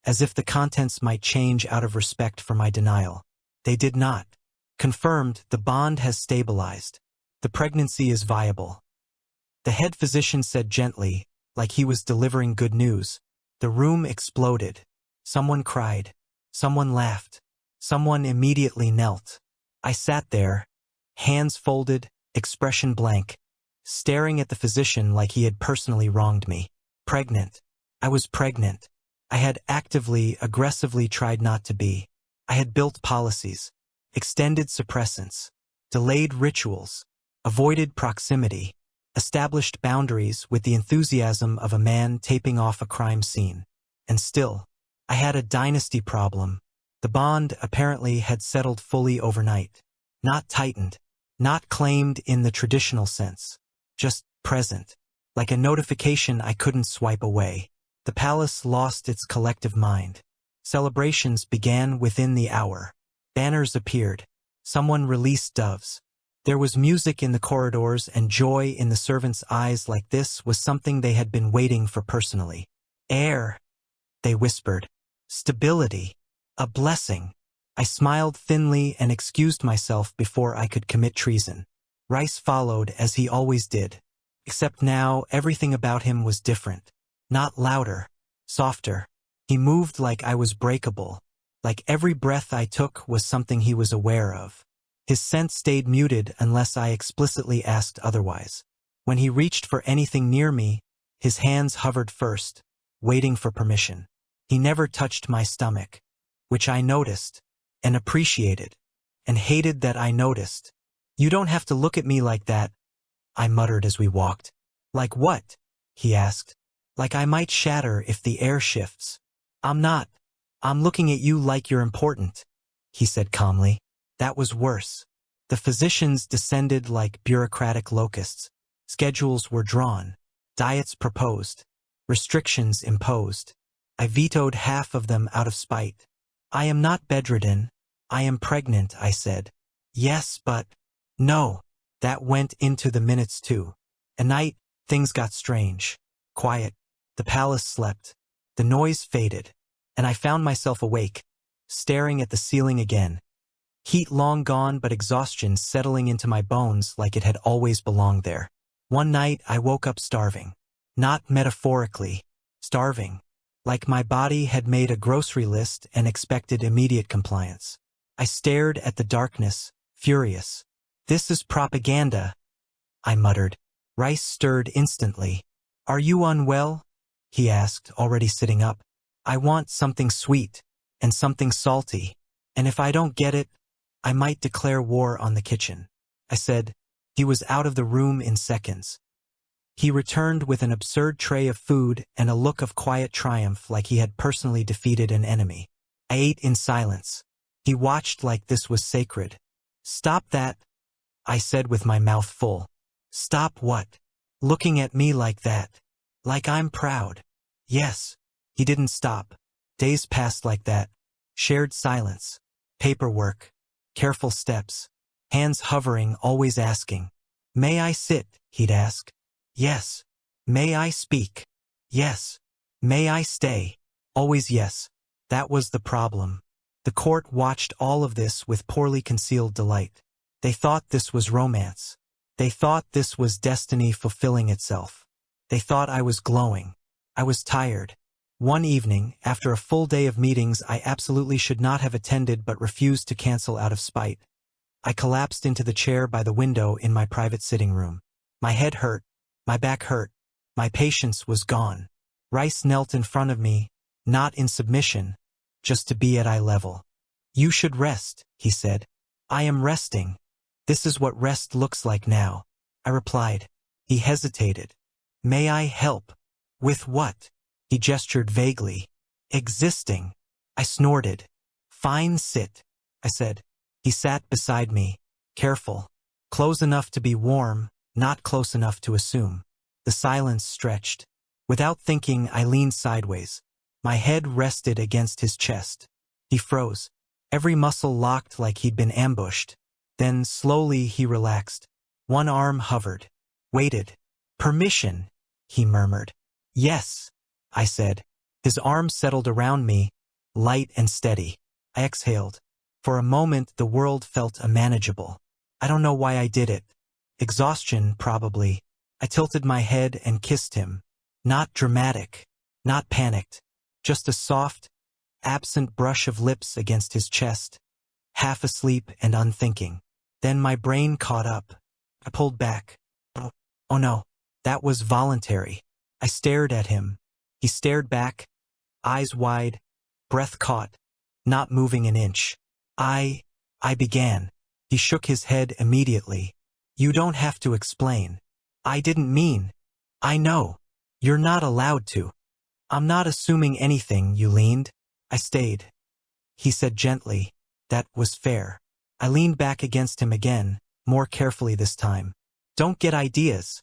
as if the contents might change out of respect for my denial. They did not. Confirmed, the bond has stabilized. The pregnancy is viable. The head physician said gently, like he was delivering good news. The room exploded. Someone cried. Someone laughed. Someone immediately knelt. I sat there, hands folded, expression blank, staring at the physician like he had personally wronged me. Pregnant. I was pregnant. I had actively, aggressively tried not to be. I had built policies, extended suppressants, delayed rituals, avoided proximity, established boundaries with the enthusiasm of a man taping off a crime scene. And still, I had a dynasty problem. The bond apparently had settled fully overnight. Not tightened. Not claimed in the traditional sense. Just present. Like a notification I couldn't swipe away. The palace lost its collective mind. Celebrations began within the hour. Banners appeared. Someone released doves. There was music in the corridors and joy in the servants' eyes like this was something they had been waiting for personally. Heir, they whispered. Stability. A blessing. I smiled thinly and excused myself before I could commit treason. Rice followed as he always did. Except now everything about him was different. Not louder. Softer. He moved like I was breakable. Like every breath I took was something he was aware of. His scent stayed muted unless I explicitly asked otherwise. When he reached for anything near me, his hands hovered first, waiting for permission. He never touched my stomach, which I noticed, and appreciated, and hated that I noticed. "You don't have to look at me like that," I muttered as we walked. "Like what?" he asked. "Like I might shatter if the air shifts." "I'm not. I'm looking at you like you're important," he said calmly. That was worse. The physicians descended like bureaucratic locusts. Schedules were drawn. Diets proposed. Restrictions imposed. I vetoed half of them out of spite. "I am not bedridden. I am pregnant," I said. "Yes, but—" "No." That went into the minutes too. At night, things got strange. Quiet. The palace slept. The noise faded. And I found myself awake, staring at the ceiling again. Heat long gone but exhaustion settling into my bones like it had always belonged there. One night I woke up starving. Not metaphorically. Starving. Like my body had made a grocery list and expected immediate compliance. I stared at the darkness, furious. "This is propaganda," I muttered. Rice stirred instantly. "Are you unwell?" he asked, already sitting up. I want something sweet, and something salty, and if I don't get it, I might declare war on the kitchen. I said. He was out of the room in seconds. He returned with an absurd tray of food and a look of quiet triumph like he had personally defeated an enemy. I ate in silence. He watched like this was sacred. Stop that, I said with my mouth full. Stop what? Looking at me like that. Like I'm proud. Yes. He didn't stop. Days passed like that. Shared silence. Paperwork. Careful steps. Hands hovering, always asking. May I sit? He'd ask. Yes. May I speak? Yes. May I stay? Always yes. That was the problem. The court watched all of this with poorly concealed delight. They thought this was romance. They thought this was destiny fulfilling itself. They thought I was glowing. I was tired. One evening, after a full day of meetings I absolutely should not have attended but refused to cancel out of spite, I collapsed into the chair by the window in my private sitting room. My head hurt. My back hurt. My patience was gone. Rice knelt in front of me, not in submission, just to be at eye level. You should rest, he said. I am resting. This is what rest looks like now, I replied. He hesitated. May I help? With what? He gestured vaguely. Existing. I snorted. Fine, sit, I said. He sat beside me, careful. Close enough to be warm, not close enough to assume. The silence stretched. Without thinking, I leaned sideways. My head rested against his chest. He froze. Every muscle locked like he'd been ambushed. Then, slowly, he relaxed. One arm hovered. Waited. Permission, he murmured. Yes, I said. His arm settled around me, light and steady. I exhaled. For a moment, the world felt unmanageable. I don't know why I did it. Exhaustion, probably. I tilted my head and kissed him. Not dramatic. Not panicked. Just a soft, absent brush of lips against his chest. Half asleep and unthinking. Then my brain caught up. I pulled back. Oh no, that was voluntary. I stared at him. He stared back, eyes wide, breath caught, not moving an inch. I began. He shook his head immediately. You don't have to explain. I didn't mean. I know. You're not allowed to. I'm not assuming anything, you leaned. I stayed. He said gently. That was fair. I leaned back against him again, more carefully this time. Don't get ideas,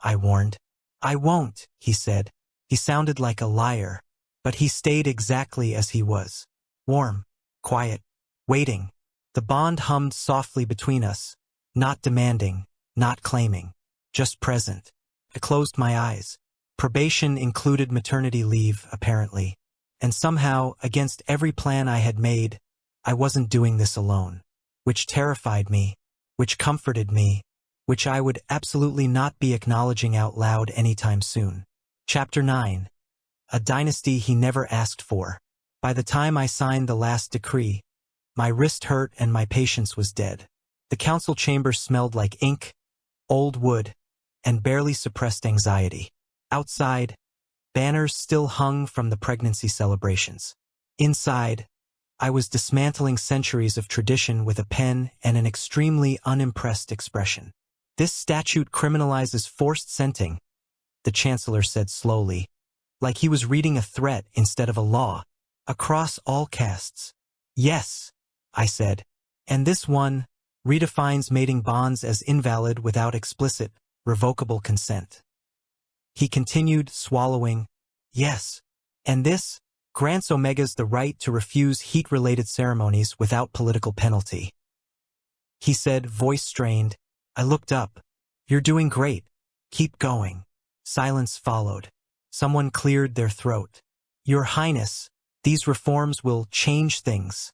I warned. I won't, he said. He sounded like a liar, but he stayed exactly as he was. Warm, quiet, waiting. The bond hummed softly between us, not demanding, not claiming, just present. I closed my eyes. Probation included maternity leave, apparently. And somehow, against every plan I had made, I wasn't doing this alone. Which terrified me, which comforted me, which I would absolutely not be acknowledging out loud anytime soon. Chapter 9. A dynasty he never asked for. By the time I signed the last decree, my wrist hurt and my patience was dead. The council chamber smelled like ink, old wood, and barely suppressed anxiety. Outside, banners still hung from the pregnancy celebrations. Inside, I was dismantling centuries of tradition with a pen and an extremely unimpressed expression. This statute criminalizes forced scenting, the chancellor said slowly, like he was reading a threat instead of a law, across all castes. Yes, I said, and this one redefines mating bonds as invalid without explicit, revocable consent. He continued, swallowing, yes, and this grants Omegas the right to refuse heat-related ceremonies without political penalty. He said, voice strained. I looked up. You're doing great. Keep going. Silence followed. Someone cleared their throat. Your Highness, these reforms will change things.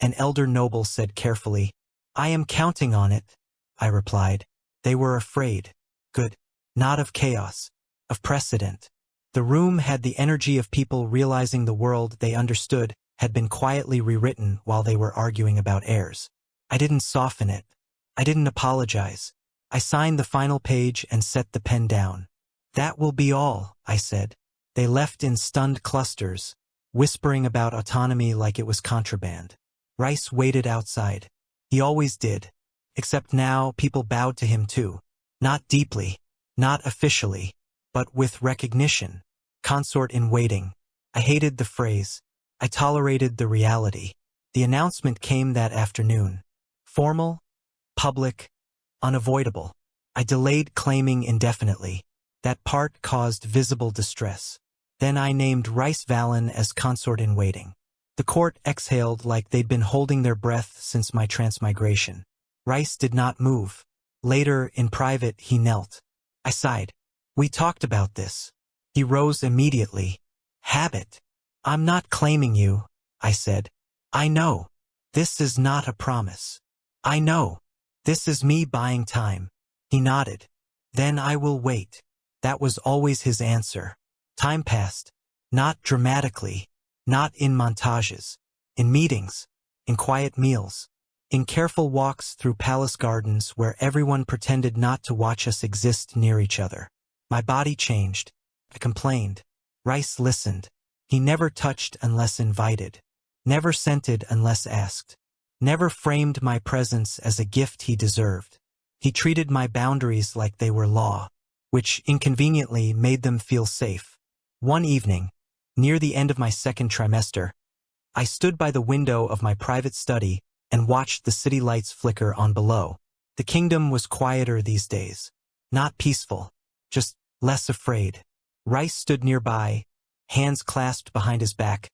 An elder noble said carefully. I am counting on it, I replied. They were afraid. Good. Not of chaos. Of precedent. The room had the energy of people realizing the world they understood had been quietly rewritten while they were arguing about heirs. I didn't soften it. I didn't apologize. I signed the final page and set the pen down. That will be all, I said. They left in stunned clusters, whispering about autonomy like it was contraband. Rice waited outside. He always did. Except now people bowed to him too. Not deeply, not officially, but with recognition. Consort in waiting. I hated the phrase. I tolerated the reality. The announcement came that afternoon. Formal, public, unavoidable. I delayed claiming indefinitely. That part caused visible distress. Then I named Rice Vallon as consort in waiting. The court exhaled like they'd been holding their breath since my transmigration. Rice did not move. Later, in private, he knelt. I sighed. We talked about this. He rose immediately. Habit. I'm not claiming you, I said. I know. This is not a promise. I know. This is me buying time. He nodded. Then I will wait. That was always his answer. Time passed. Not dramatically. Not in montages. In meetings. In quiet meals. In careful walks through palace gardens where everyone pretended not to watch us exist near each other. My body changed. I complained. Rice listened. He never touched unless invited. Never scented unless asked. Never framed my presence as a gift he deserved. He treated my boundaries like they were law, which inconveniently made them feel safe. One evening, near the end of my second trimester, I stood by the window of my private study and watched the city lights flicker on below. The kingdom was quieter these days. Not peaceful, just less afraid. Rice stood nearby, hands clasped behind his back,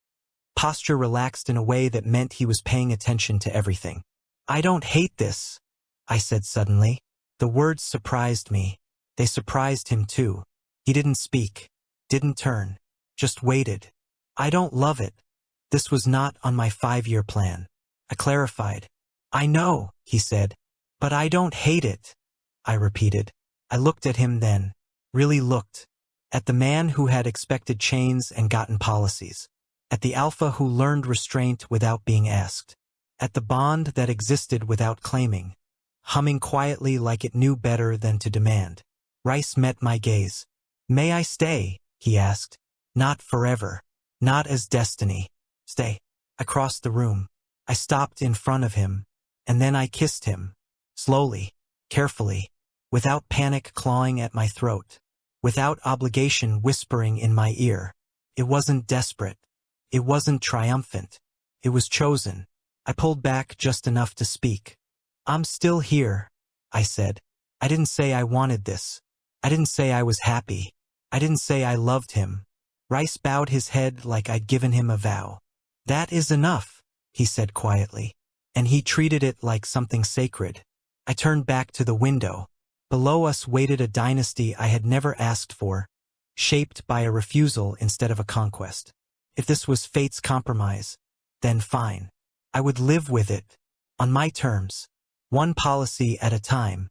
posture relaxed in a way that meant he was paying attention to everything. I don't hate this, I said suddenly. The words surprised me. They surprised him too. He didn't speak, didn't turn, just waited. I don't love it. This was not on my 5-year plan. I clarified. I know, he said, but I don't hate it, I repeated. I looked at him then, really looked, at the man who had expected chains and gotten policies, at the alpha who learned restraint without being asked, at the bond that existed without claiming, humming quietly like it knew better than to demand. Rice met my gaze. May I stay? He asked. Not forever. Not as destiny. Stay. I crossed the room. I stopped in front of him, and then I kissed him. Slowly, carefully, without panic clawing at my throat, without obligation whispering in my ear. It wasn't desperate. It wasn't triumphant. It was chosen. I pulled back just enough to speak. I'm still here, I said. I didn't say I wanted this. I didn't say I was happy. I didn't say I loved him. Rice bowed his head like I'd given him a vow. That is enough, he said quietly, and he treated it like something sacred. I turned back to the window. Below us waited a dynasty I had never asked for, shaped by a refusal instead of a conquest. If this was fate's compromise, then fine. I would live with it, on my terms, one policy at a time.